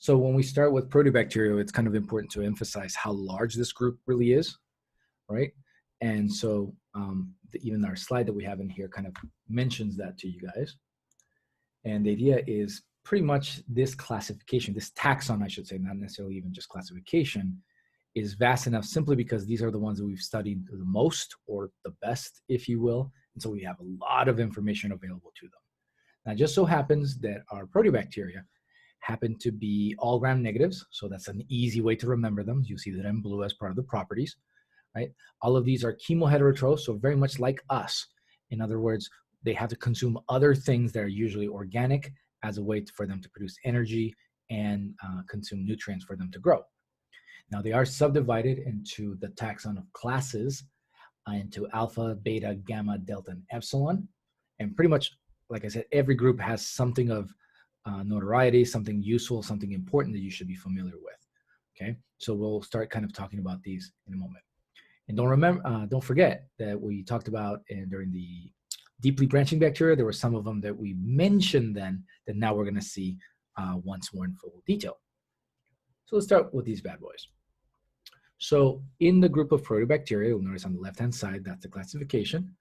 So when we start with Proteobacteria, it's kind of important to emphasize how large this group really is, right? And so even our slide that we have in here kind of mentions that to you guys. And the idea is pretty much this classification, this taxon, I should say, not necessarily even just classification, is vast enough simply because these are the ones that we've studied the most or the best, if you will. And so we have a lot of information available to them. Now, it just so happens that our Proteobacteria happen to be all gram-negatives, so that's an easy way to remember them. You see that in blue as part of the properties, right? All of these are chemoheterotroph, so very much like us. In other words, they have to consume other things that are usually organic as a way for them to produce energy and consume nutrients for them to grow. Now, they are subdivided into the taxon of classes, into alpha, beta, gamma, delta, and epsilon. And pretty much, like I said, every group has something of notoriety, something useful, something important that you should be familiar with. Okay, so we'll start kind of talking about these in a moment. And don't forget that we talked about during the deeply branching bacteria, there were some of them that we mentioned then that now we're going to see once more in full detail. So let's start with these bad boys. So in the group of Proteobacteria, you'll notice on the left-hand side, that's the classification.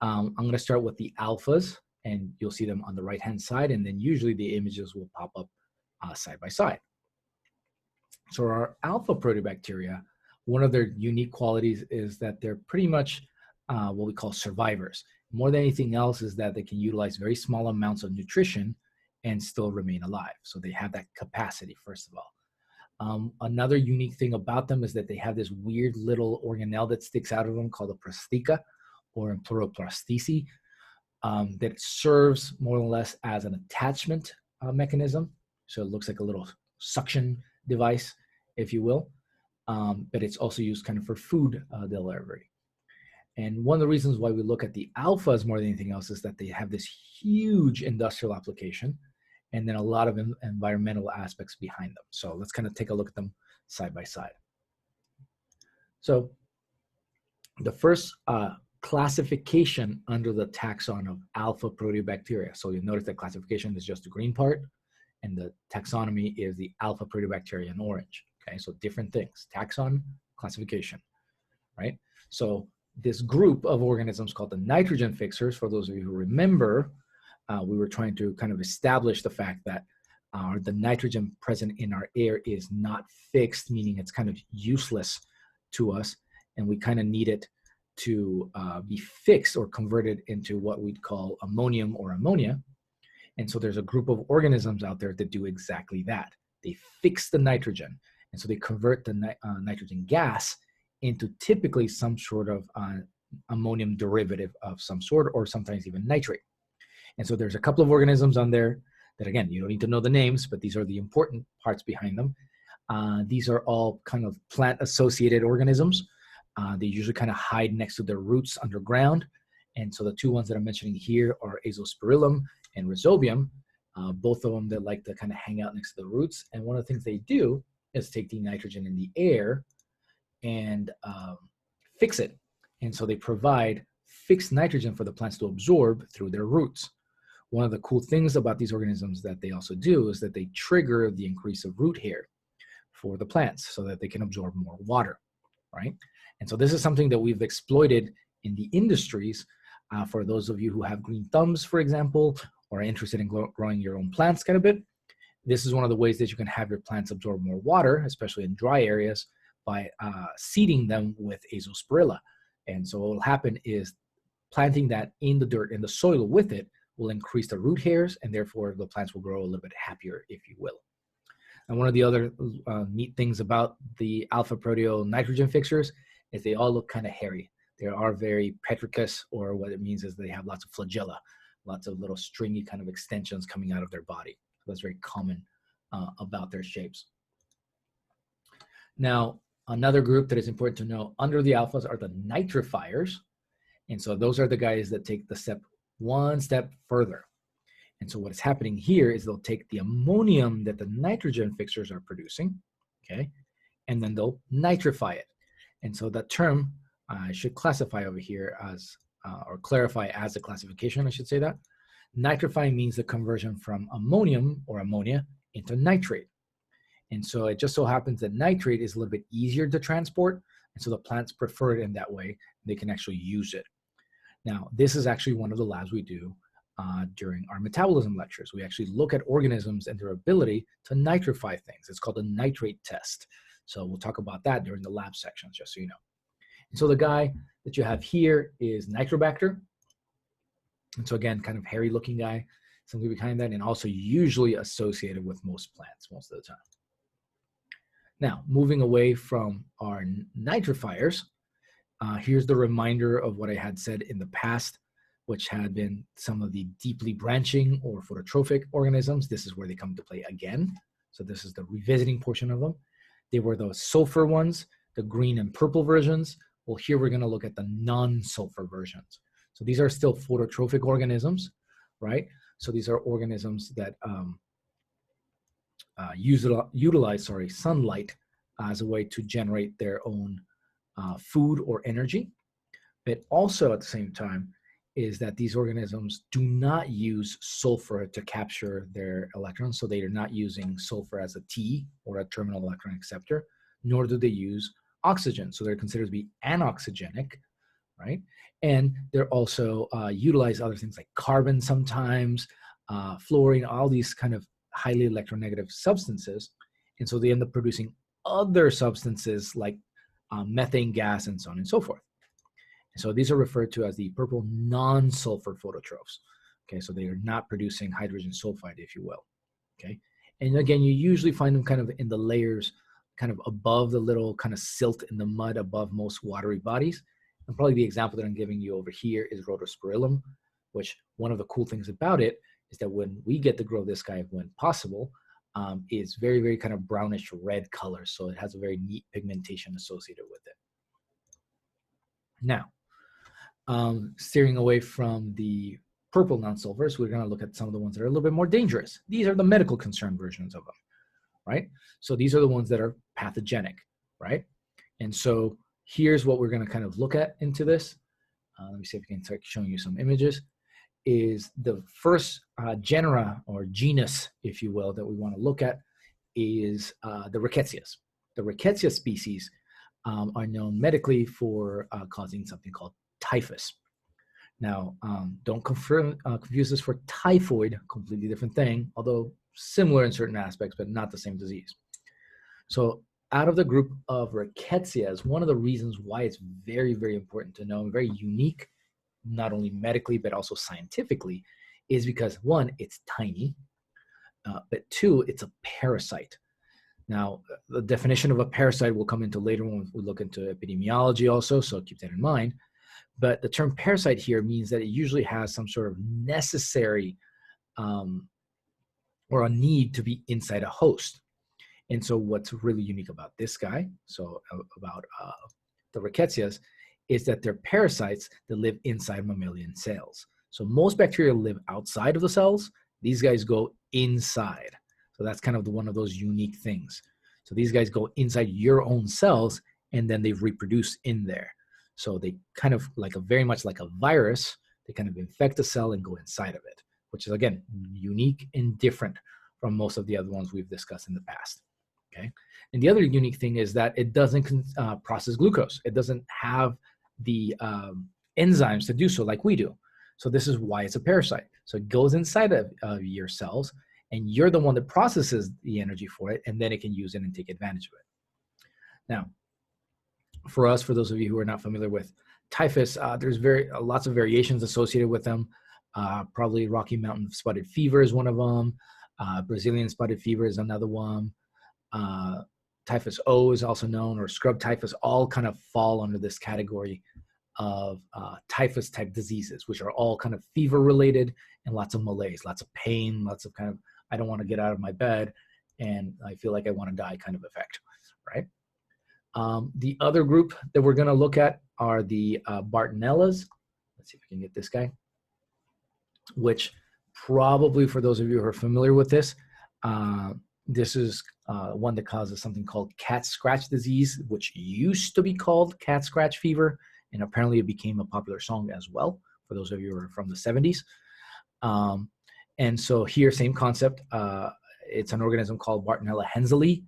I'm going to start with the alphas, and you'll see them on the right-hand side, and then usually the images will pop up side by side. So our alpha Proteobacteria, one of their unique qualities is that they're pretty much what we call survivors. More than anything else is that they can utilize very small amounts of nutrition and still remain alive. So they have that capacity, first of all. Another unique thing about them is that they have this weird little organelle that sticks out of them called a prostheca, or in plural prosthesi, that serves more or less as an attachment mechanism. So it looks like a little suction device, if you will, but it's also used kind of for food delivery. And one of the reasons why we look at the alphas more than anything else is that they have this huge industrial application and then a lot of environmental aspects behind them. So let's kind of take a look at them side by side. So the first classification under the taxon of alpha Proteobacteria. So you'll notice that classification is just the green part, and the taxonomy is the alpha Proteobacteria in orange. Okay, so different things, taxon, classification, right? So this group of organisms called the nitrogen fixers, for those of you who remember, we were trying to kind of establish the fact that the nitrogen present in our air is not fixed, meaning it's kind of useless to us, and we kind of need it to be fixed or converted into what we'd call ammonium or ammonia. And so there's a group of organisms out there that do exactly that. They fix the nitrogen, and so they convert the nitrogen gas into typically some sort of ammonium derivative of some sort, or sometimes even nitrate. And so there's a couple of organisms on there that, again, you don't need to know the names, but these are the important parts behind them. These are all kind of plant-associated organisms. They usually kind of hide next to their roots underground. And so the two ones that I'm mentioning here are Azospirillum and Rhizobium, both of them that like to kind of hang out next to the roots. And one of the things they do is take the nitrogen in the air and fix it. And so they provide fixed nitrogen for the plants to absorb through their roots. One of the cool things about these organisms that they also do is that they trigger the increase of root hair for the plants so that they can absorb more water, right? And so this is something that we've exploited in the industries. For those of you who have green thumbs, for example, or are interested in growing your own plants kind of bit, this is one of the ways that you can have your plants absorb more water, especially in dry areas, by seeding them with Azospirilla. And so what will happen is planting that in the dirt, in the soil with it, will increase the root hairs, and therefore the plants will grow a little bit happier, if you will. And one of the other neat things about the alpha proteo nitrogen fixers is they all look kind of hairy. They are very petricous, or what it means is they have lots of flagella, lots of little stringy kind of extensions coming out of their body. So that's very common about their shapes. Now, another group that is important to know under the alphas are the nitrifiers. And so those are the guys that take the step one step further. And so what is happening here is they'll take the ammonium that the nitrogen fixers are producing, okay, and then they'll nitrify it. And so that term I should classify over here as, or clarify as a classification, I should say that. Nitrifying means the conversion from ammonium or ammonia into nitrate. And so it just so happens that nitrate is a little bit easier to transport. And so the plants prefer it in that way. They can actually use it. Now, this is actually one of the labs we do during our metabolism lectures. We actually look at organisms and their ability to nitrify things. It's called a nitrate test. So we'll talk about that during the lab sections, just so you know. And so the guy that you have here is Nitrobacter. And so again, kind of hairy looking guy, something behind that, and also usually associated with most plants most of the time. Now, moving away from our nitrifiers, here's the reminder of what I had said in the past, which had been some of the deeply branching or phototrophic organisms. This is where they come to play again. So this is the revisiting portion of them. They were the sulfur ones, the green and purple versions. Well, here we're going to look at the non-sulfur versions. So these are still phototrophic organisms, right? So these are organisms that utilize sunlight as a way to generate their own food or energy. But also at the same time is that these organisms do not use sulfur to capture their electrons. So they are not using sulfur as a T or a terminal electron acceptor, nor do they use oxygen. So they're considered to be anoxygenic, right? And they're also utilize other things like carbon sometimes, fluorine, all these kind of highly electronegative substances. And so they end up producing other substances like methane gas and so on and so forth. And so these are referred to as the purple non-sulfur phototrophs. Okay, so they are not producing hydrogen sulfide, if you will. Okay, and again, you usually find them kind of in the layers, kind of above the little kind of silt in the mud above most watery bodies. And probably the example that I'm giving you over here is Rhodospirillum, which one of the cool things about it is that when we get to grow this guy when possible, is very, very kind of brownish red color. So it has a very neat pigmentation associated with it. Now, steering away from the purple non-sulfurs, we're going to look at some of the ones that are a little bit more dangerous. These are the medical concern versions of them, right? So these are the ones that are pathogenic, right? And so here's what we're going to kind of look at into this. Let me see if I can start showing you some images. Is the first genera or genus, if you will, that we want to look at is the Rickettsias. The Rickettsia species are known medically for causing something called typhus. Now, don't confuse this for typhoid, completely different thing, although similar in certain aspects, but not the same disease. So out of the group of Rickettsias, one of the reasons why it's very, very important to know, very unique, not only medically, but also scientifically, is because one, it's tiny, but two, it's a parasite. Now, the definition of a parasite will come into later when we look into epidemiology also, so keep that in mind. But the term parasite here means that it usually has some sort of necessary or a need to be inside a host. And so what's really unique about this guy, so about the Rickettsias, is that they're parasites that live inside mammalian cells. So most bacteria live outside of the cells. These guys go inside. So that's kind of one of those unique things. So these guys go inside your own cells and then they reproduce in there. So they kind of very much like a virus, they kind of infect a cell and go inside of it, which is again, unique and different from most of the other ones we've discussed in the past. Okay. And the other unique thing is that it doesn't process glucose. It doesn't have the enzymes to do so like we do. So this is why it's a parasite. So it goes inside of your cells and you're the one that processes the energy for it, and then it can use it and take advantage of it. Now, for us, for those of you who are not familiar with typhus, there's lots of variations associated with them. Probably Rocky Mountain spotted fever is one of them. Brazilian spotted fever is another one. Typhus O is also known, or scrub typhus, all kind of fall under this category of typhus type diseases, which are all kind of fever related and lots of malaise, lots of pain, lots of kind of, I don't want to get out of my bed and I feel like I want to die kind of effect, right? The other group that we're going to look at are the Bartonellas. Let's see if we can get this guy, which probably for those of you who are familiar with this, this is one that causes something called cat scratch disease, which used to be called cat scratch fever, and apparently it became a popular song as well, for those of you who are from the 70s. And so here, same concept. It's an organism called Bartonella Hensley.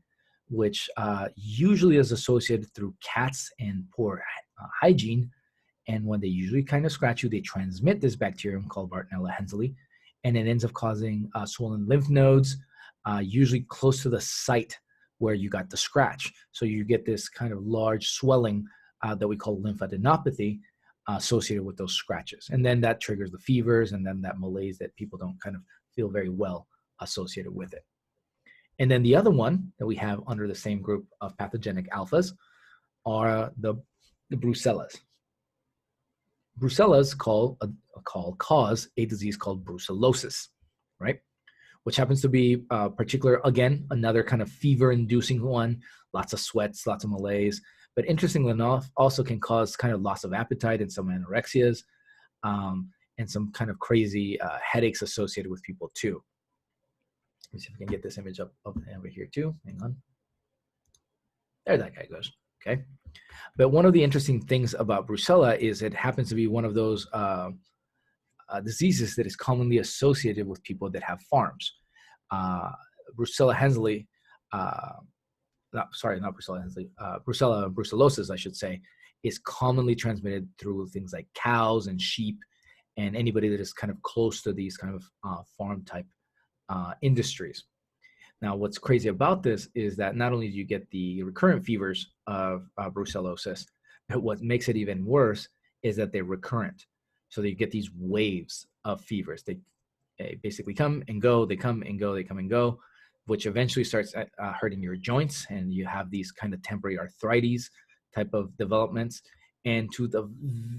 which usually is associated through cats and poor hygiene. And when they usually kind of scratch you, they transmit this bacterium called Bartonella Hensley, and it ends up causing swollen lymph nodes, usually close to the site where you got the scratch. So you get this kind of large swelling that we call lymphadenopathy associated with those scratches. And then that triggers the fevers and then that malaise that people don't kind of feel very well associated with it. And then the other one that we have under the same group of pathogenic alphas are the Brucellas. Brucellas cause a disease called brucellosis, right? Which happens to be particular, again, another kind of fever-inducing one, lots of sweats, lots of malaise, but interestingly enough, also can cause kind of loss of appetite and some anorexias, and some kind of crazy headaches associated with people too. Let me see if we can get this image up over here too. Hang on. There that guy goes, okay? But one of the interesting things about Brucella is it happens to be one of those diseases that is commonly associated with people that have farms. Russella Hensley, not Russella Hensley, Russella Brucellosis, I should say, is commonly transmitted through things like cows and sheep and anybody that is kind of close to these kind of farm type industries. Now, what's crazy about this is that not only do you get the recurrent fevers of brucellosis, but what makes it even worse is that they're recurrent. So you get these waves of fevers. They basically come and go, they come and go, they come and go, which eventually starts hurting your joints, and you have these kind of temporary arthritis type of developments. And to the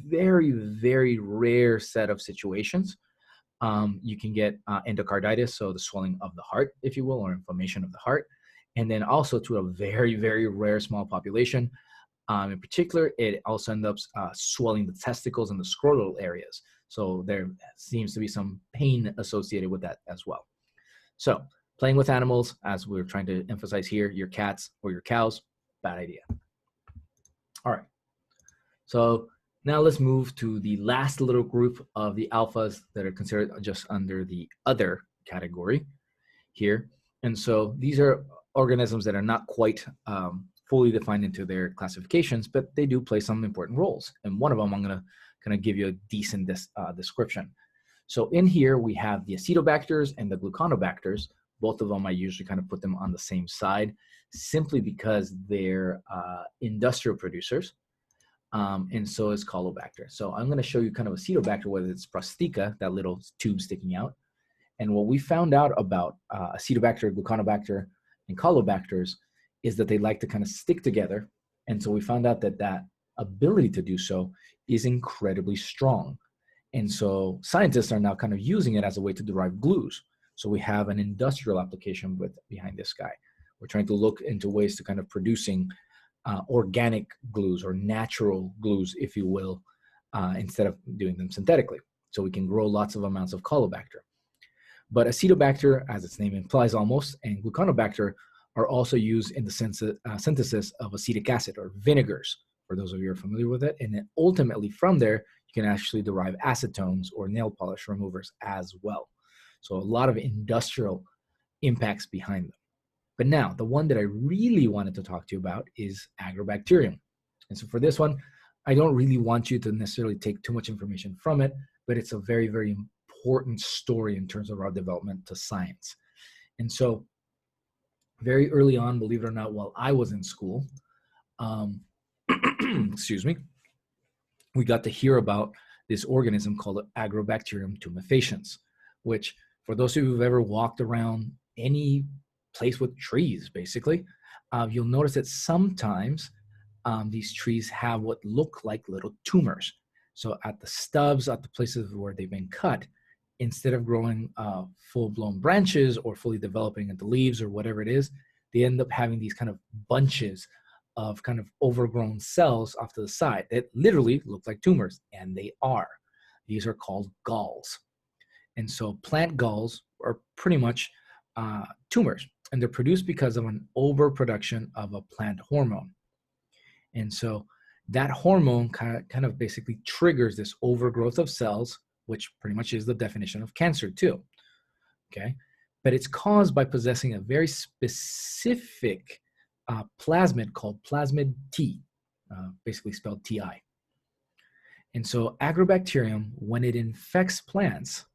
very, very rare set of situations, you can get endocarditis, so the swelling of the heart, if you will, or inflammation of the heart. And then also to a very, very rare small population, in particular, it also ends up swelling the testicles and the scrotal areas. So there seems to be some pain associated with that as well. So playing with animals, as we're trying to emphasize here, your cats or your cows, bad idea. All right. So now let's move to the last little group of the alphas that are considered just under the other category here. And so these are organisms that are not quite fully defined into their classifications, but they do play some important roles. And one of them, I'm going to kind of give you a decent description. So in here, we have the acetobacters and the gluconobacters. Both of them, I usually kind of put them on the same side, simply because they're industrial producers. And so is Colobacter. So I'm going to show you kind of Acetobacter, whether it's prostica, that little tube sticking out. And what we found out about Acetobacter, Gluconobacter, and Colobacters is that they like to kind of stick together. And so we found out that that ability to do so is incredibly strong. And so scientists are now kind of using it as a way to derive glues. So we have an industrial application behind this guy. We're trying to look into ways to kind of producing organic glues or natural glues, if you will, instead of doing them synthetically. So we can grow lots of amounts of Colobacter. But Acetobacter, as its name implies almost, and Gluconobacter are also used in the synthesis of acetic acid or vinegars, for those of you who are familiar with it. And then ultimately from there, you can actually derive acetones or nail polish removers as well. So a lot of industrial impacts behind them. But now, the one that I really wanted to talk to you about is Agrobacterium. And so for this one, I don't really want you to necessarily take too much information from it, but it's a very, very important story in terms of our development to science. And so very early on, believe it or not, while I was in school, excuse me, we got to hear about this organism called Agrobacterium tumefaciens, which for those of you who've ever walked around any place with trees, basically, you'll notice that sometimes these trees have what look like little tumors. So at the stubs, at the places where they've been cut, instead of growing full-blown branches or fully developing into leaves or whatever it is, they end up having these kind of bunches of kind of overgrown cells off to the side that literally look like tumors, and they are. These are called galls. And so plant galls are pretty much tumors, and they're produced because of an overproduction of a plant hormone. And so that hormone kind of basically triggers this overgrowth of cells, which pretty much is the definition of cancer too, okay? But it's caused by possessing a very specific plasmid called plasmid T, basically spelled TI. And so Agrobacterium, when it infects plants,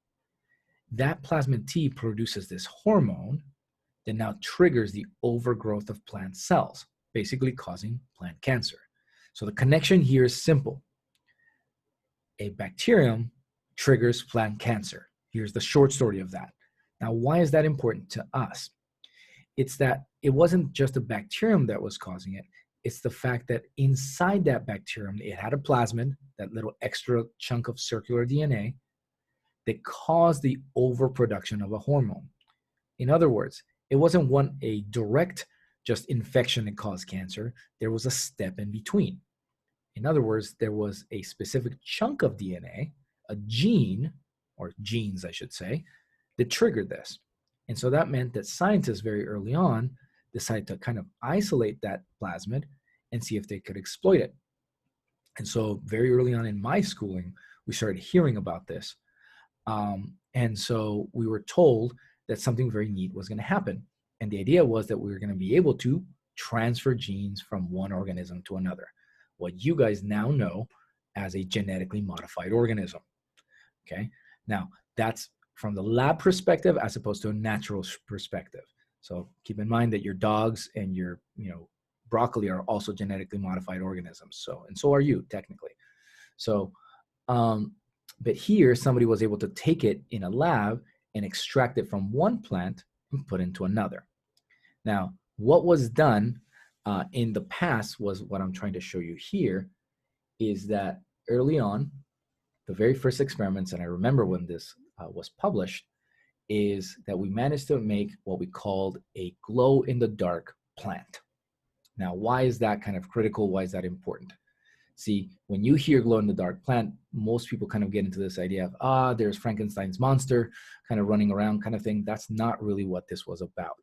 that plasmid T produces this hormone that now triggers the overgrowth of plant cells, basically causing plant cancer. So the connection here is simple. A bacterium triggers plant cancer. Here's the short story of that. Now, why is that important to us? It's that it wasn't just a bacterium that was causing it. It's the fact that inside that bacterium, it had a plasmid, that little extra chunk of circular DNA, that caused the overproduction of a hormone. In other words, it wasn't a direct just infection that caused cancer. There was a step in between. In other words, there was a specific chunk of DNA, a gene, or genes, I should say, that triggered this. And so that meant that scientists very early on decided to kind of isolate that plasmid and see if they could exploit it. And so very early on in my schooling, we started hearing about this. And so we were told that something very neat was going to happen. And the idea was that we were going to be able to transfer genes from one organism to another, what you guys now know as a genetically modified organism. Okay. Now, that's from the lab perspective as opposed to a natural perspective. So keep in mind that your dogs and your, broccoli are also genetically modified organisms. So, and so are you technically. So, but here somebody was able to take it in a lab and extract it from one plant and put into another. Now, what was done in the past was what I'm trying to show you here is that early on, the very first experiments, and I remember when this was published, is that we managed to make what we called a glow-in-the-dark plant. Now, why is that kind of critical? Why is that important? See, when you hear glow-in-the-dark plant, most people kind of get into this idea of, there's Frankenstein's monster kind of running around kind of thing. That's not really what this was about.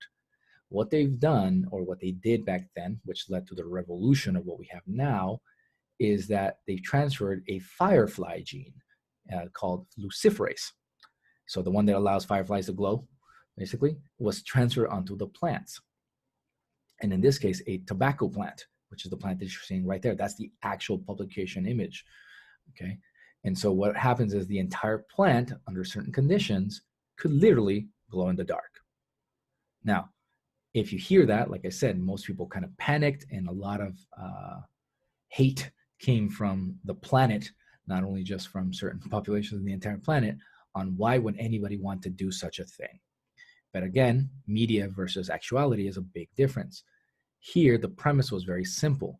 What they've done, or what they did back then, which led to the revolution of what we have now, is that they transferred a firefly gene called luciferase. So the one that allows fireflies to glow, basically, was transferred onto the plants. And in this case, a tobacco plant, which is the plant that you're seeing right there. That's the actual publication image, okay? And so what happens is the entire plant, under certain conditions, could literally glow in the dark. Now, if you hear that, like I said, most people kind of panicked, and a lot of hate came from the planet, not only just from certain populations in the entire planet, on why would anybody want to do such a thing. But again, media versus actuality is a big difference. Here, the premise was very simple.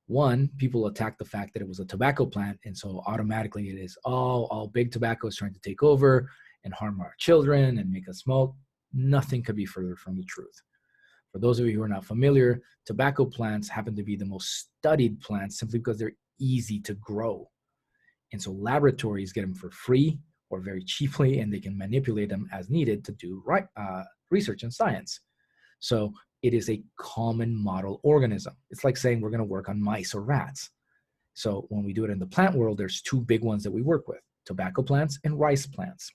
One, people attacked the fact that it was a tobacco plant, and so automatically it is, all big tobacco is trying to take over and harm our children and make us smoke. Nothing could be further from the truth. For those of you who are not familiar, tobacco plants happen to be the most studied plants simply because they're easy to grow. And so laboratories get them for free or very cheaply, and they can manipulate them as needed to do research and science. So it is a common model organism. It's like saying we're going to work on mice or rats. So when we do it in the plant world, there's two big ones that we work with, tobacco plants and rice plants.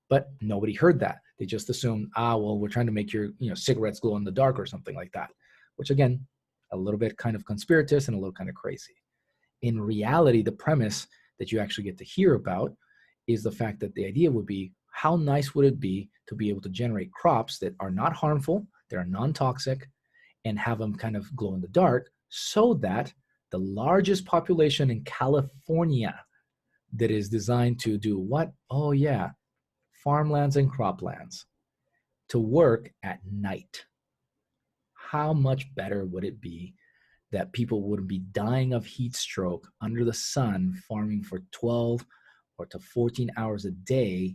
But nobody heard that. They just assumed, we're trying to make your cigarettes glow in the dark or something like that, which again, a little bit kind of conspiratous and a little kind of crazy. In reality, the premise that you actually get to hear about is the fact that the idea would be, how nice would it be to be able to generate crops that are not harmful, that are non-toxic, and have them kind of glow in the dark, so that the largest population in California that is designed to do what? Oh yeah, farmlands and croplands, to work at night. How much better would it be that people wouldn't be dying of heat stroke under the sun, farming for 12 or to 14 hours a day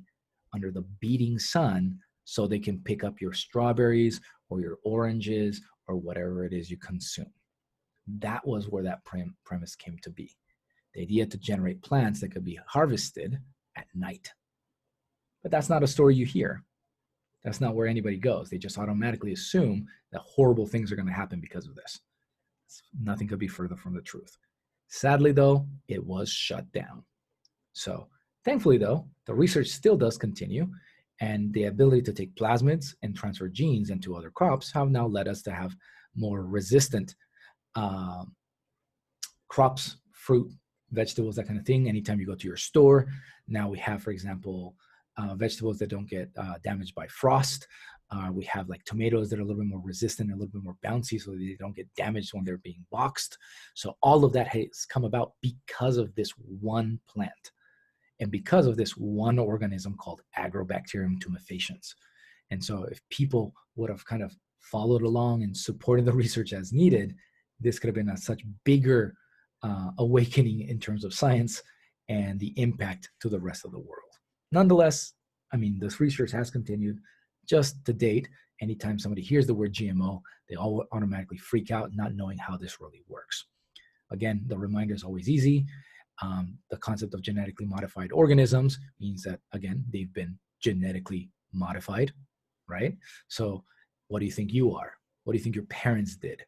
under the beating sun, so they can pick up your strawberries or your oranges or whatever it is you consume? That was where that premise came to be. The idea to generate plants that could be harvested at night. But that's not a story you hear. That's not where anybody goes. They just automatically assume that horrible things are going to happen because of this. Nothing could be further from the truth. Sadly, though, it was shut down. So thankfully, though, the research still does continue, and the ability to take plasmids and transfer genes into other crops have now led us to have more resistant crops, fruit, vegetables, that kind of thing. Anytime you go to your store, now we have, for example, vegetables that don't get damaged by frost. We have like tomatoes that are a little bit more resistant, a little bit more bouncy, so they don't get damaged when they're being boxed. So all of that has come about because of this one plant and because of this one organism called Agrobacterium tumefaciens. And so if people would have kind of followed along and supported the research as needed, this could have been a such bigger awakening in terms of science and the impact to the rest of the world. Nonetheless, I mean, this research has continued. Just to date, anytime somebody hears the word GMO, they all automatically freak out, not knowing how this really works. Again, the reminder is always easy. The concept of genetically modified organisms means that, again, they've been genetically modified, right? So what do you think you are? What do you think your parents did?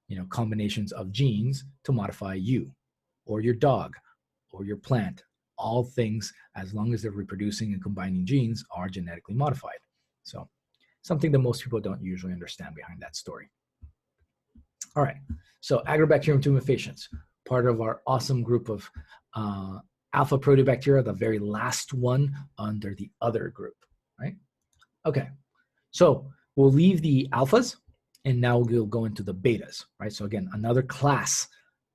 You know, combinations of genes to modify you or your dog or your plant. All things, as long as they're reproducing and combining genes, are genetically modified. So something that most people don't usually understand behind that story. All right, so Agrobacterium tumefaciens, part of our awesome group of alpha Proteobacteria, the very last one under the other group, right? Okay, so we'll leave the alphas and now we'll go into the betas, right? So again, another class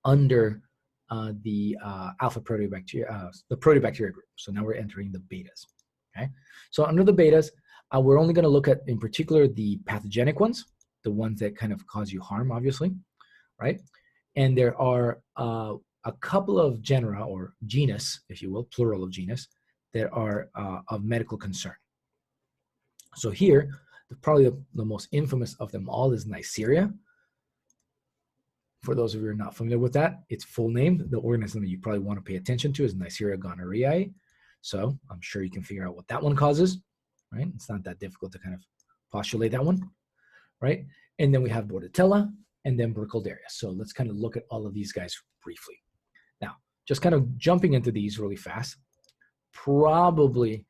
under the alpha Proteobacteria, the Proteobacteria group. So now we're entering the betas, okay? So under the betas, we're only gonna look at, in particular, the pathogenic ones, the ones that kind of cause you harm, obviously, right? And there are a couple of genera, or genus, if you will, plural of genus, that are of medical concern. So here, probably the most infamous of them all is Neisseria. For those of you who are not familiar with that, its full name, the organism that you probably want to pay attention to, is Neisseria gonorrhoeae. So I'm sure you can figure out what that one causes, right? It's not that difficult to kind of postulate that one, right? And then we have Bordetella and then Burkholderia. So let's kind of look at all of these guys briefly. Now, just kind of jumping into these really fast, probably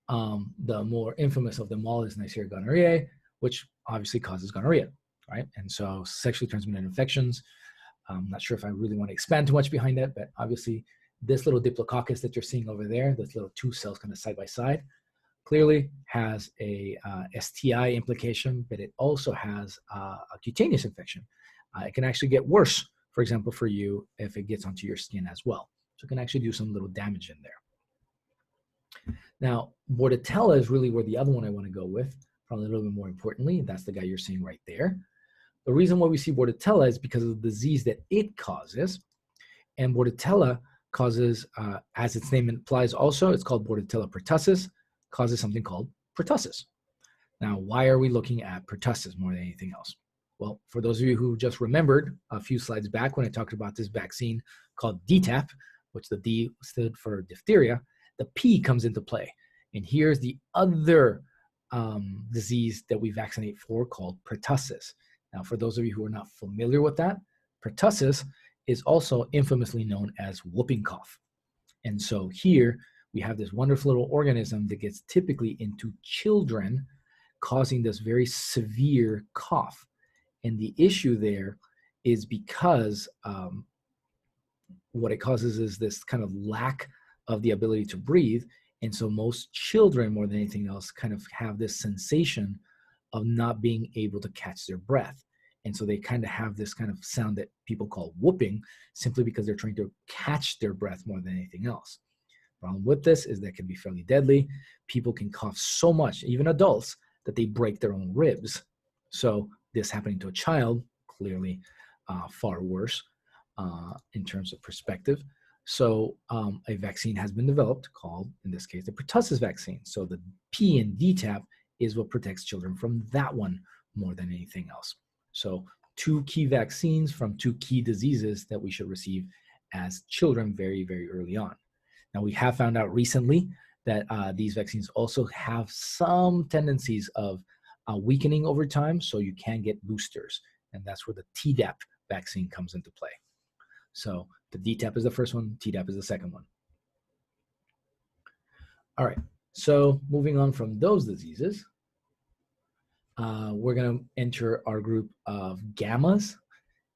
the more infamous of them all is Neisseria gonorrhoeae, which obviously causes gonorrhea, right? And so sexually transmitted infections, I'm not sure if I really want to expand too much behind that, but obviously this little diplococcus that you're seeing over there, this little two cells kind of side by side, clearly has a STI implication, but it also has a cutaneous infection. It can actually get worse, for example, for you if it gets onto your skin as well. So it can actually do some little damage in there. Now, Bordetella is really where the other one I want to go with, probably a little bit more importantly. That's the guy you're seeing right there. The reason why we see Bordetella is because of the disease that it causes. And Bordetella causes, as its name implies also, it's called Bordetella pertussis, causes something called pertussis. Now, why are we looking at pertussis more than anything else? Well, for those of you who just remembered a few slides back when I talked about this vaccine called DTaP, which the D stood for diphtheria, the P comes into play. And here's the other disease that we vaccinate for called pertussis. Now, for those of you who are not familiar with that, pertussis is also infamously known as whooping cough. And so here we have this wonderful little organism that gets typically into children, causing this very severe cough. And the issue there is because what it causes is this kind of lack of the ability to breathe. And so most children, more than anything else, kind of have this sensation of not being able to catch their breath. And so they kind of have this kind of sound that people call whooping, simply because they're trying to catch their breath more than anything else. The problem with this is that it can be fairly deadly. People can cough so much, even adults, that they break their own ribs. So this happening to a child, clearly far worse in terms of perspective. So a vaccine has been developed called, in this case, the pertussis vaccine. So the P in DTaP is what protects children from that one more than anything else. So two key vaccines from two key diseases that we should receive as children very, very early on. Now, we have found out recently that these vaccines also have some tendencies of weakening over time, so you can get boosters. And that's where the Tdap vaccine comes into play. So the DTaP is the first one, Tdap is the second one. All right, so moving on from those diseases, we're going to enter our group of gammas.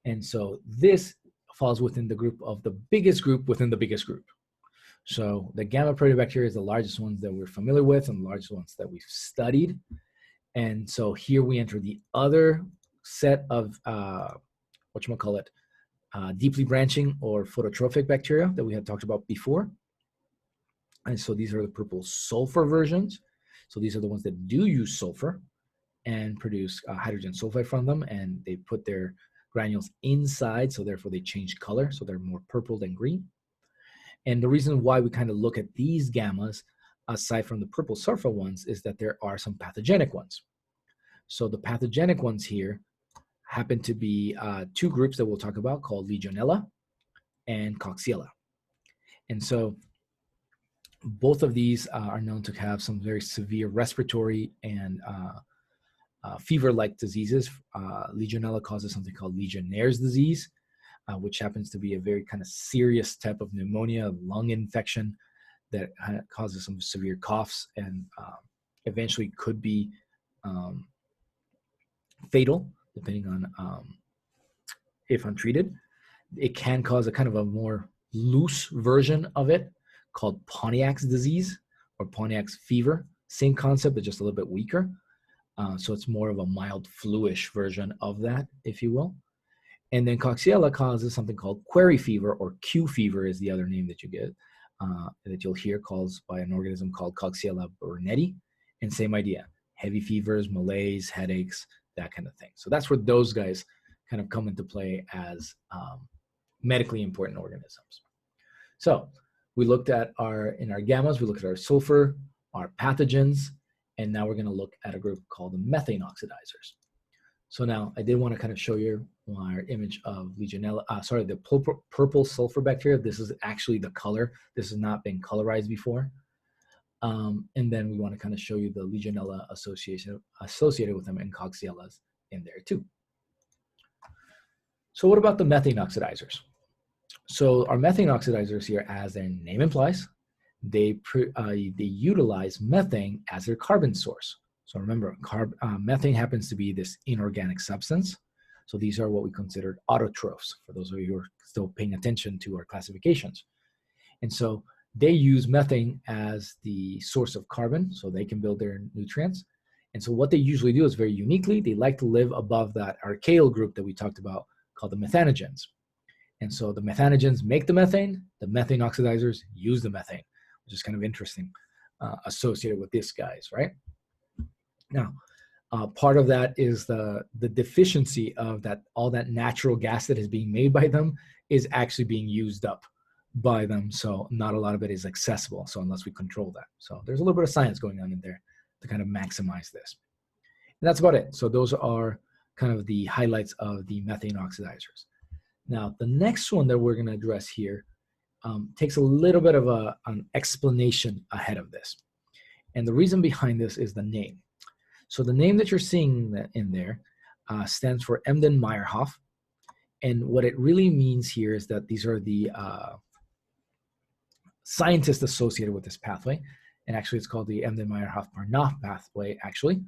And so this falls within the group of the biggest group within the biggest group. So the gamma proteobacteria is the largest ones that we're familiar with and the largest ones that we've studied. And so here we enter the other set of, deeply branching or phototrophic bacteria that we had talked about before. And so these are the purple sulfur versions. So these are the ones that do use sulfur and produce hydrogen sulfide from them, and they put their granules inside, so therefore they change color, so they're more purple than green. And the reason why we kind of look at these gammas, aside from the purple sulfur ones, is that there are some pathogenic ones. So the pathogenic ones here happen to be two groups that we'll talk about called Legionella and Coxiella. And so both of these are known to have some very severe respiratory and fever-like diseases. Legionella causes something called Legionnaire's disease, which happens to be a very kind of serious type of pneumonia, lung infection that causes some severe coughs and eventually could be fatal, depending on if untreated. It can cause a kind of a more loose version of it called Pontiac's disease or Pontiac's fever. Same concept, but just a little bit weaker. So it's more of a mild flu-ish version of that, if you will. And then Coxiella causes something called quarry fever, or Q fever is the other name that you get, that you'll hear caused by an organism called Coxiella burnetii. And same idea, heavy fevers, malaise, headaches, that kind of thing. So that's where those guys kind of come into play as medically important organisms. So we looked at in our gammas, we looked at our sulfur, our pathogens, and now we're going to look at a group called the methane oxidizers. So now I did want to kind of show you our image of Legionella, the purple sulfur bacteria. This is actually the color. This has not been colorized before. And then we want to kind of show you the Legionella associated with them and Coxiellas in there too. So what about the methane oxidizers? So our methane oxidizers here, as their name implies, they utilize methane as their carbon source. So remember, methane happens to be this inorganic substance. So these are what we consider autotrophs, for those of you who are still paying attention to our classifications. And so they use methane as the source of carbon, so they can build their nutrients. And so what they usually do is very uniquely, they like to live above that archaeal group that we talked about called the methanogens. And so the methanogens make the methane oxidizers use the methane, which is kind of interesting associated with these guys, right? Now, part of that is the deficiency of that, all that natural gas that is being made by them is actually being used up by them. So not a lot of it is accessible. So unless we control that. So there's a little bit of science going on in there to kind of maximize this. And that's about it. So those are kind of the highlights of the methane oxidizers. Now, the next one that we're going to address here takes a little bit of an explanation ahead of this. And the reason behind this is the name. So the name that you're seeing in there stands for Embden-Meyerhof. And what it really means here is that these are the scientists associated with this pathway. And actually it's called the Embden-Meyerhof-Parnaf pathway, actually.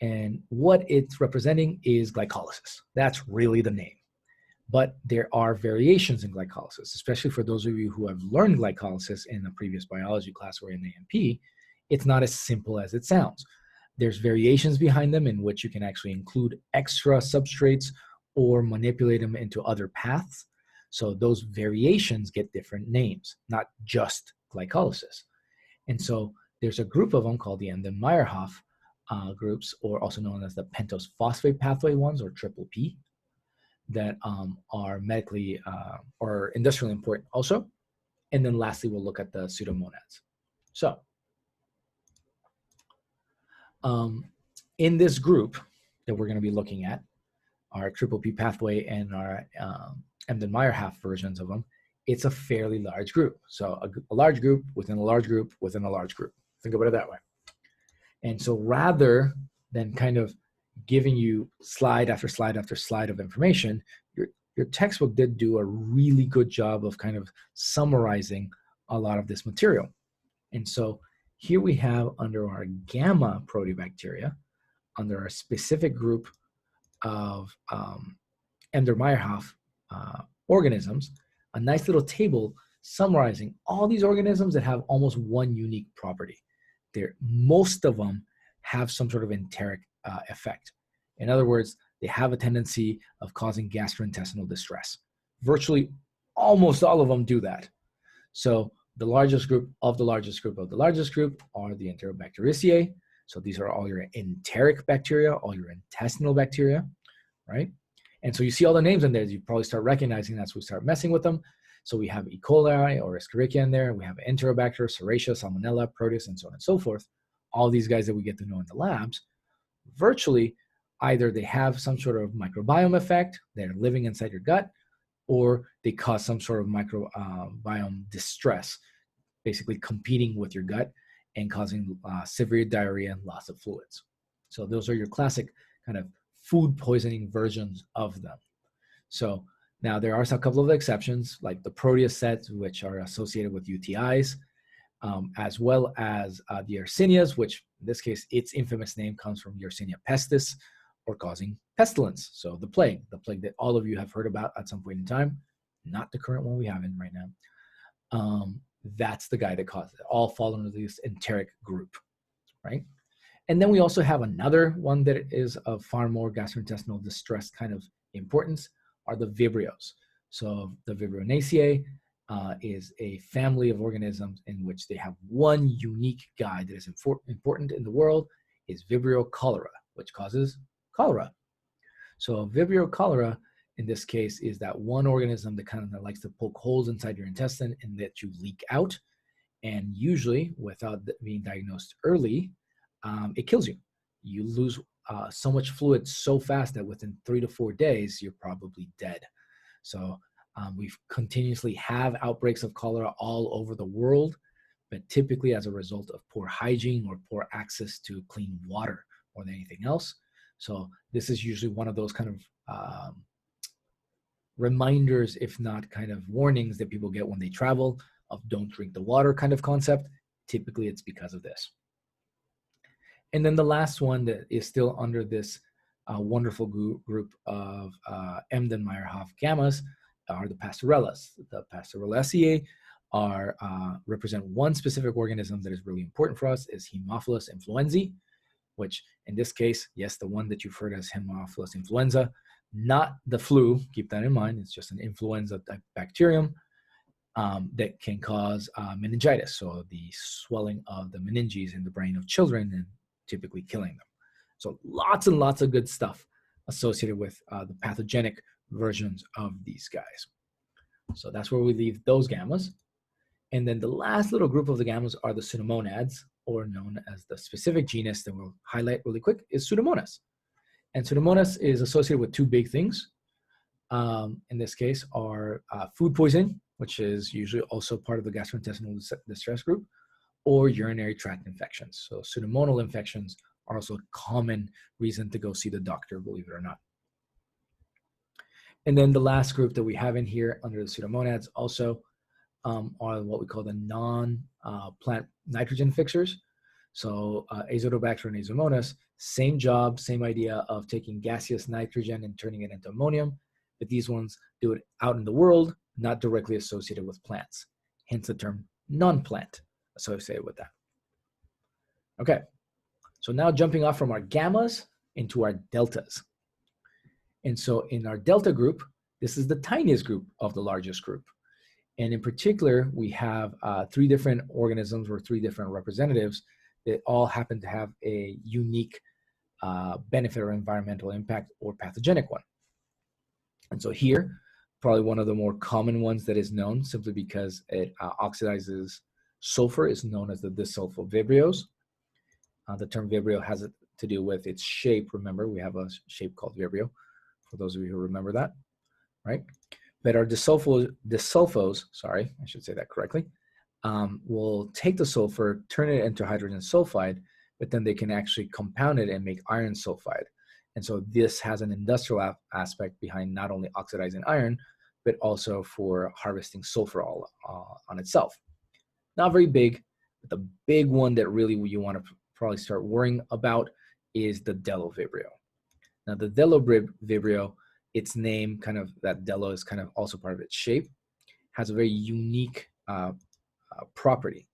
And what it's representing is glycolysis. That's really the name. But there are variations in glycolysis, especially for those of you who have learned glycolysis in a previous biology class or in AMP. It's not as simple as it sounds. There's variations behind them in which you can actually include extra substrates or manipulate them into other paths. So those variations get different names, not just glycolysis. And so there's a group of them called the Embden-Meyerhof groups, or also known as the pentose phosphate pathway ones, or triple P, that are medically or industrially important also. And then lastly, we'll look at the pseudomonads. So in this group that we're going to be looking at, our triple P pathway and our Embden-Meyerhof versions of them, it's a fairly large group. So a large group within a large group within a large group. Think about it that way. And so rather than kind of giving you slide after slide after slide of information, your textbook did do a really good job of kind of summarizing a lot of this material. And so here we have under our gamma proteobacteria, under our specific group of Ender-Meyerhof organisms, a nice little table summarizing all these organisms that have almost one unique property. Most of them have some sort of enteric effect. In other words, they have a tendency of causing gastrointestinal distress. Virtually almost all of them do that. So the largest group of the largest group of the largest group are the Enterobacteriaceae. So these are all your enteric bacteria, all your intestinal bacteria, right? And so you see all the names in there, you probably start recognizing as we start messing with them. So we have E. coli or Escherichia in there. We have Enterobacter, Serratia, Salmonella, Proteus, and so on and so forth. All these guys that we get to know in the labs, virtually either they have some sort of microbiome effect, they're living inside your gut, or they cause some sort of microbiome distress, basically competing with your gut and causing severe diarrhea and loss of fluids. So those are your classic kind of food poisoning versions of them. So now there are a couple of exceptions, like the Proteus sets, which are associated with UTIs, as well as the Yersinia, which in this case, its infamous name comes from Yersinia pestis, or causing pestilence. So the plague that all of you have heard about at some point in time, not the current one we have in right now. That's the guy that causes it. All fall under this enteric group, right? And then we also have another one that is of far more gastrointestinal distress kind of importance, are the Vibrios. So the Vibrionaceae is a family of organisms in which they have one unique guy that is important in the world, is Vibrio cholera, which causes cholera. So Vibrio cholera, in this case, is that one organism that kind of likes to poke holes inside your intestine and that you leak out. And usually, without being diagnosed early, it kills you. You lose so much fluid so fast that within 3 to 4 days, you're probably dead. So we continuously have outbreaks of cholera all over the world, but typically as a result of poor hygiene or poor access to clean water more than anything else. So this is usually one of those kind of reminders, if not kind of warnings that people get when they travel of don't drink the water kind of concept. Typically it's because of this. And then the last one that is still under this wonderful group of Embden-Meyerhof gammas are the Pastorellas. The Pasteurelliaceae represent one specific organism that is really important for us, is Haemophilus influenzae, which in this case, yes, the one that you've heard as Haemophilus influenza, not the flu, keep that in mind, it's just an influenza type bacterium that can cause meningitis, so the swelling of the meninges in the brain of children and typically killing them. So lots and lots of good stuff associated with the pathogenic versions of these guys. So that's where we leave those gammas. And then the last little group of the gammas are the Pseudomonads, or known as the specific genus that we'll highlight really quick, is Pseudomonas. And Pseudomonas is associated with two big things. In this case are food poisoning, which is usually also part of the gastrointestinal distress group, or urinary tract infections. So pseudomonal infections are also a common reason to go see the doctor, believe it or not. And then the last group that we have in here under the Pseudomonads also are what we call the non-plant nitrogen fixers. So Azotobacter and Azomonas, same job, same idea of taking gaseous nitrogen and turning it into ammonium, but these ones do it out in the world, not directly associated with plants. Hence the term non-plant associated with that. Okay, so now jumping off from our gammas into our deltas. And so in our delta group, this is the tiniest group of the largest group. And in particular, we have 3 different organisms or 3 different representatives that all happen to have a unique benefit or environmental impact or pathogenic one. And so here, probably one of the more common ones that is known simply because it oxidizes sulfur is known as the disulfovibrios. The term vibrio has to do with its shape. Remember, we have a shape called vibrio, for those of you who remember that, right? But our disulfos, sorry, I should say that correctly, will take the sulfur, turn it into hydrogen sulfide, but then they can actually compound it and make iron sulfide. And so this has an industrial aspect behind not only oxidizing iron, but also for harvesting sulfur all on itself. Not very big, but the big one that really you want to probably start worrying about is the Delovibrio. Now the Delovibrio, its name, kind of that Delo is kind of also part of its shape, has a very unique property.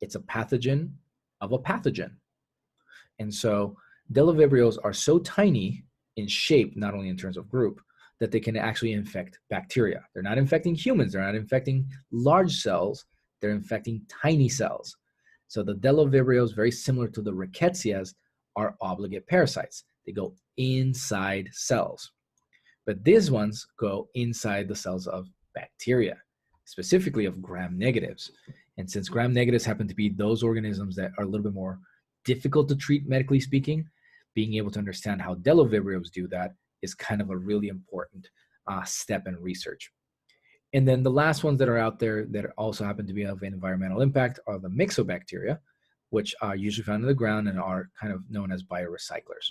It's a pathogen of a pathogen. And so Delovibrios are so tiny in shape, not only in terms of group, that they can actually infect bacteria. They're not infecting humans. They're not infecting large cells. They're infecting tiny cells. So the Delovibrios, very similar to the Rickettsias, are obligate parasites. They go inside cells. But these ones go inside the cells of bacteria, specifically of gram-negatives. And since gram-negatives happen to be those organisms that are a little bit more difficult to treat medically speaking, being able to understand how Delovibrios do that is kind of a really important step in research. And then the last ones that are out there that also happen to be of environmental impact are the Myxobacteria, which are usually found in the ground and are kind of known as biorecyclers.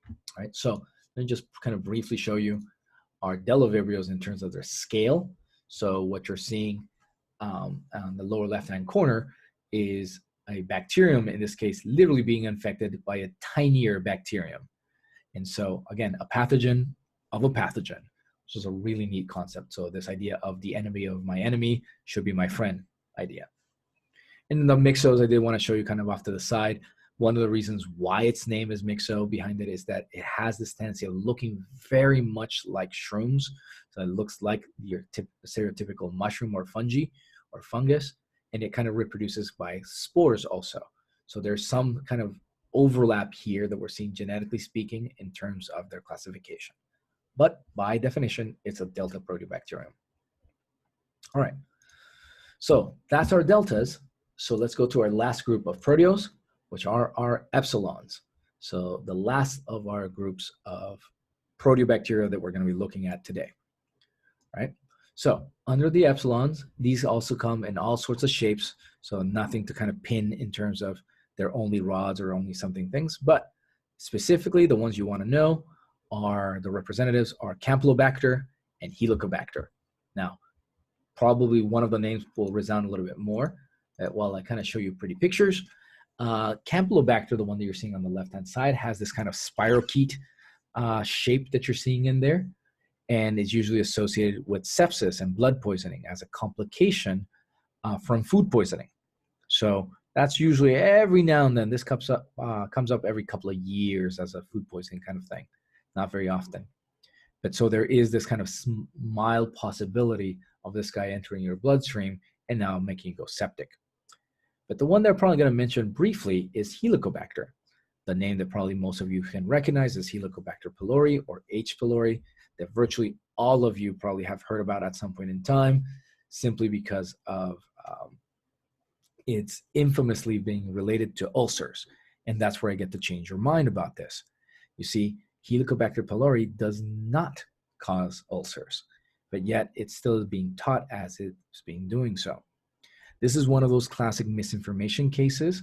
All right, so let me just kind of briefly show you our Delovibrios in terms of their scale. So what you're seeing on the lower left-hand corner is a bacterium, in this case, literally being infected by a tinier bacterium. And so, again, a pathogen of a pathogen, which is a really neat concept. So this idea of the enemy of my enemy should be my friend idea. And the Myxos, I did want to show you kind of off to the side. One of the reasons why its name is Myxo behind it is that it has this tendency of looking very much like shrooms. So it looks like your stereotypical mushroom or fungi or fungus, and it kind of reproduces by spores also. So there's some kind of overlap here that we're seeing genetically speaking in terms of their classification. But by definition, it's a delta proteobacterium. All right, so that's our deltas. So let's go to our last group of proteos, which are our epsilons. So the last of our groups of proteobacteria that we're going to be looking at today, right? So under the epsilons, these also come in all sorts of shapes. So nothing to kind of pin in terms of they're only rods or only something things, but specifically the ones you want to know are the representatives are Campylobacter and Helicobacter. Now, probably one of the names will resound a little bit more while I kind of show you pretty pictures. Campylobacter, the one that you're seeing on the left-hand side, has this kind of spirochete shape that you're seeing in there, and is usually associated with sepsis and blood poisoning as a complication from food poisoning. So that's usually every now and then. This comes up every couple of years as a food poisoning kind of thing, not very often. But so there is this kind of mild possibility of this guy entering your bloodstream and now making you go septic. But the one that I'm probably going to mention briefly is Helicobacter. The name that probably most of you can recognize is Helicobacter pylori or H. pylori, that virtually all of you probably have heard about at some point in time, simply because of it's infamously being related to ulcers. And that's where I get to change your mind about this. You see, Helicobacter pylori does not cause ulcers, but yet it's still being taught as it's being doing so. This is one of those classic misinformation cases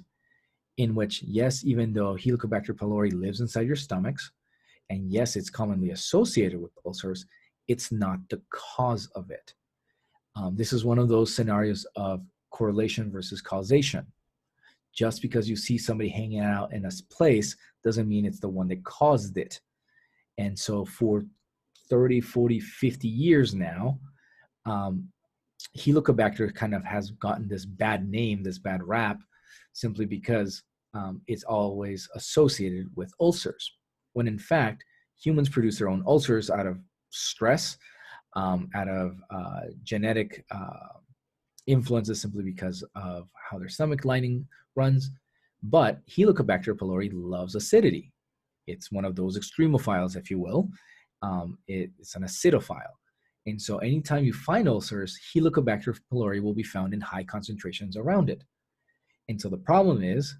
in which, yes, even though Helicobacter pylori lives inside your stomachs, and yes, it's commonly associated with ulcers, it's not the cause of it. This is one of those scenarios of correlation versus causation. Just because you see somebody hanging out in a place doesn't mean it's the one that caused it. And so for 30, 40, 50 years now, Helicobacter kind of has gotten this bad name, this bad rap, simply because it's always associated with ulcers. When in fact, humans produce their own ulcers out of stress, out of genetic influences simply because of how their stomach lining runs. But Helicobacter pylori loves acidity. It's one of those extremophiles, if you will. It's an acidophile. And so anytime you find ulcers, Helicobacter pylori will be found in high concentrations around it. And so the problem is,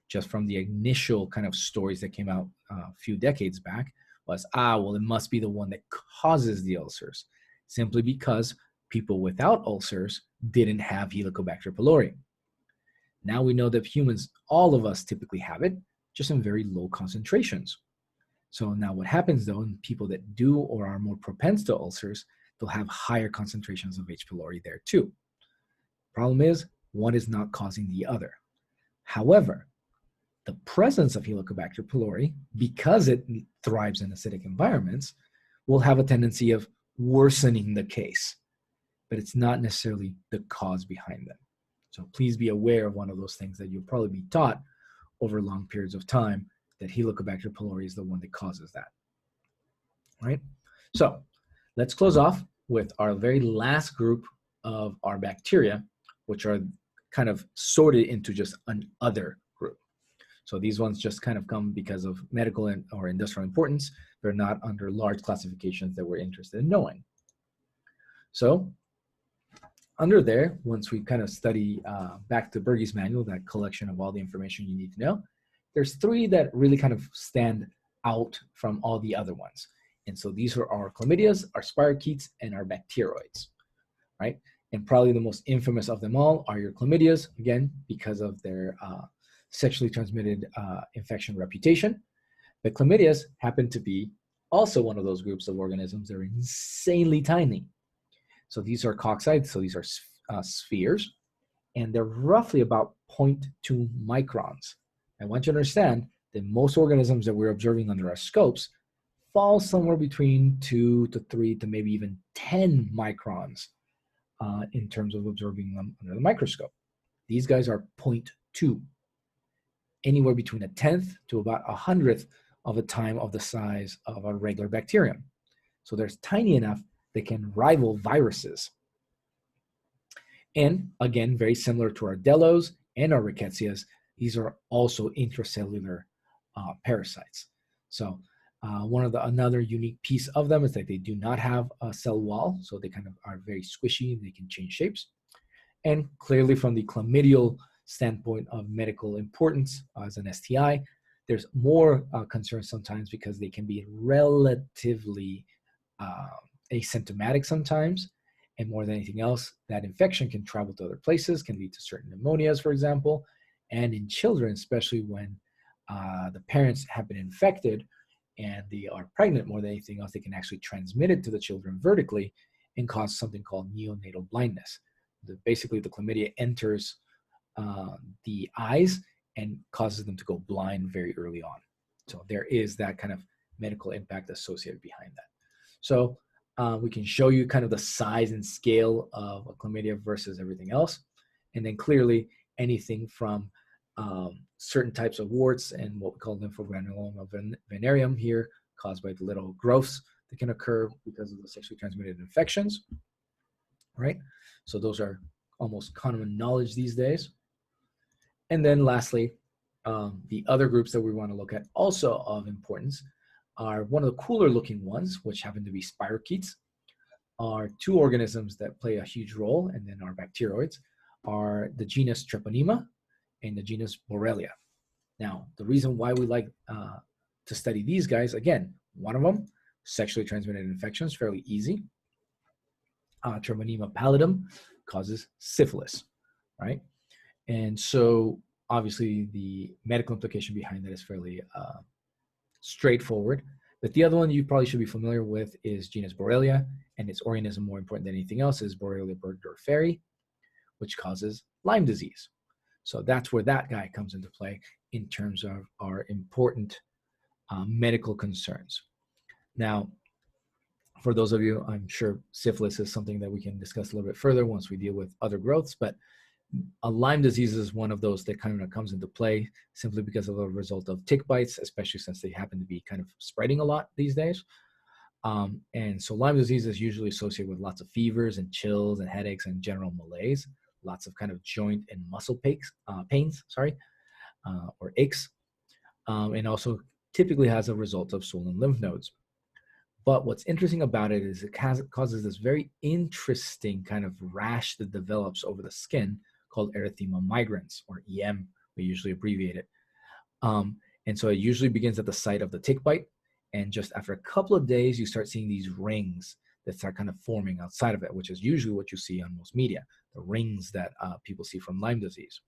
just from the initial kind of stories that came out a few decades back, was, well, it must be the one that causes the ulcers, simply because people without ulcers didn't have Helicobacter pylori. Now we know that humans, all of us typically have it, just in very low concentrations. So now what happens though, in people that do or are more propense to ulcers, they'll have higher concentrations of H. pylori there too. Problem is, one is not causing the other. However, the presence of Helicobacter pylori, because it thrives in acidic environments, will have a tendency of worsening the case, but it's not necessarily the cause behind them. So please be aware of one of those things that you'll probably be taught over long periods of time, that Helicobacter pylori is the one that causes that. All right? So let's close off with our very last group of our bacteria, which are kind of sorted into just an other group. So these ones just kind of come because of medical or industrial importance. They're not under large classifications that we're interested in knowing. So under there, once we kind of study back to Berge's manual, that collection of all the information you need to know, there's three that really kind of stand out from all the other ones. And so these are our chlamydias, our spirochetes, and our bacterioids, right? And probably the most infamous of them all are your chlamydias, again, because of their sexually transmitted infection reputation. But chlamydias happen to be also one of those groups of organisms that are insanely tiny. So these are coccides, so these are spheres, and they're roughly about 0.2 microns. I want you to understand that most organisms that we're observing under our scopes fall somewhere between 2 to 3 to maybe even 10 microns in terms of observing them under the microscope. These guys are 0.2, anywhere between 1/10 to about 100th of a time of the size of a regular bacterium. So they're tiny enough they can rival viruses. And again, very similar to our Delos and our Rickettsias, these are also intracellular parasites. So another unique piece of them is that they do not have a cell wall, so they kind of are very squishy, they can change shapes. And clearly from the chlamydial standpoint of medical importance as an STI, there's more concern sometimes because they can be relatively asymptomatic sometimes, and more than anything else, that infection can travel to other places, can lead to certain pneumonias, for example, and in children, especially when the parents have been infected and they are pregnant, more than anything else, they can actually transmit it to the children vertically and cause something called neonatal blindness. Basically, the chlamydia enters the eyes and causes them to go blind very early on. So there is that kind of medical impact associated behind that. So we can show you kind of the size and scale of a chlamydia versus everything else. And then clearly anything from certain types of warts and what we call lymphogranuloma venereum here, caused by the little growths that can occur because of the sexually transmitted infections, right? So those are almost common knowledge these days. And then lastly, the other groups that we want to look at also of importance are one of the cooler looking ones, which happen to be spirochetes, are two organisms that play a huge role, and then our bacterioids are the genus Treponema and the genus Borrelia. Now, the reason why we like to study these guys, again, one of them, sexually transmitted infections, fairly easy. Treponema pallidum causes syphilis, right? And so obviously the medical implication behind that is fairly straightforward. But the other one you probably should be familiar with is genus Borrelia, and its organism, more important than anything else, is Borrelia burgdorferi, which causes Lyme disease. So that's where that guy comes into play in terms of our important medical concerns. Now, for those of you, I'm sure syphilis is something that we can discuss a little bit further once we deal with other growths, but a Lyme disease is one of those that kind of comes into play simply because of a result of tick bites, especially since they happen to be kind of spreading a lot these days. And so Lyme disease is usually associated with lots of fevers and chills and headaches and general malaise, lots of kind of joint and muscle pains, or aches, and also typically has a result of swollen lymph nodes. But what's interesting about it is it causes this very interesting kind of rash that develops over the skin called erythema migrans, or EM, we usually abbreviate it. And so it usually begins at the site of the tick bite, and just after a couple of days, you start seeing these rings that start kind of forming outside of it, which is usually what you see on most media, the rings that people see from Lyme disease.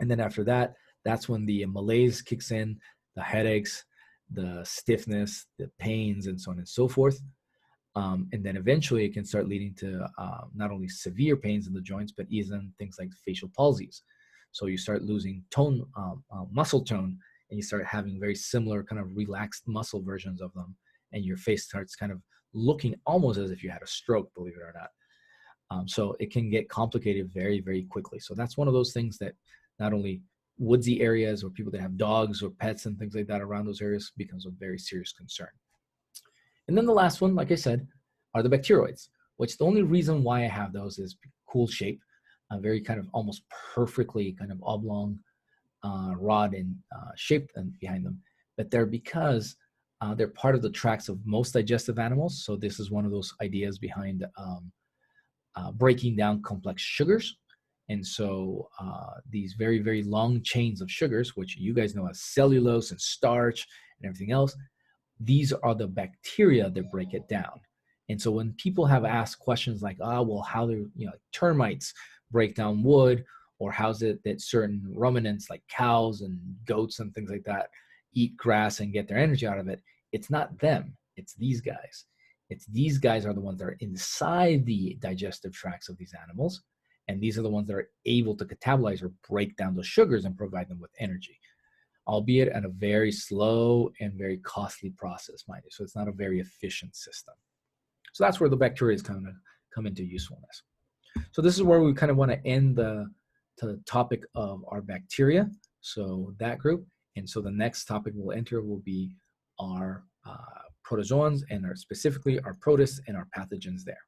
And then after that, that's when the malaise kicks in, the headaches, the stiffness, the pains, and so on and so forth. And then eventually it can start leading to not only severe pains in the joints, but even things like facial palsies. So you start losing tone, muscle tone, and you start having very similar kind of relaxed muscle versions of them, and your face starts kind of looking almost as if you had a stroke, believe it or not. So it can get complicated very, very quickly. So that's one of those things that not only woodsy areas or people that have dogs or pets and things like that around those areas becomes a very serious concern. And then the last one, like I said, are the bacterioids, which the only reason why I have those is cool shape, very kind of almost perfectly kind of oblong rod and shape behind them. But they're because they're part of the tracts of most digestive animals. So this is one of those ideas behind breaking down complex sugars. And so these very, very long chains of sugars, which you guys know as cellulose and starch and everything else, these are the bacteria that break it down. And so when people have asked questions like, well, how do termites break down wood, or how's it that certain ruminants like cows and goats and things like that eat grass and get their energy out of it, it's not them, it's these guys. It's these guys are the ones that are inside the digestive tracts of these animals, and these are the ones that are able to catabolize or break down those sugars and provide them with energy, albeit at a very slow and very costly process, mind you. So it's not a very efficient system. So that's where the bacteria is kind of come into usefulness. So this is where we kind of want to end the topic of our bacteria, so that group. And so the next topic we'll enter will be our protozoans, and specifically our protists and our pathogens there.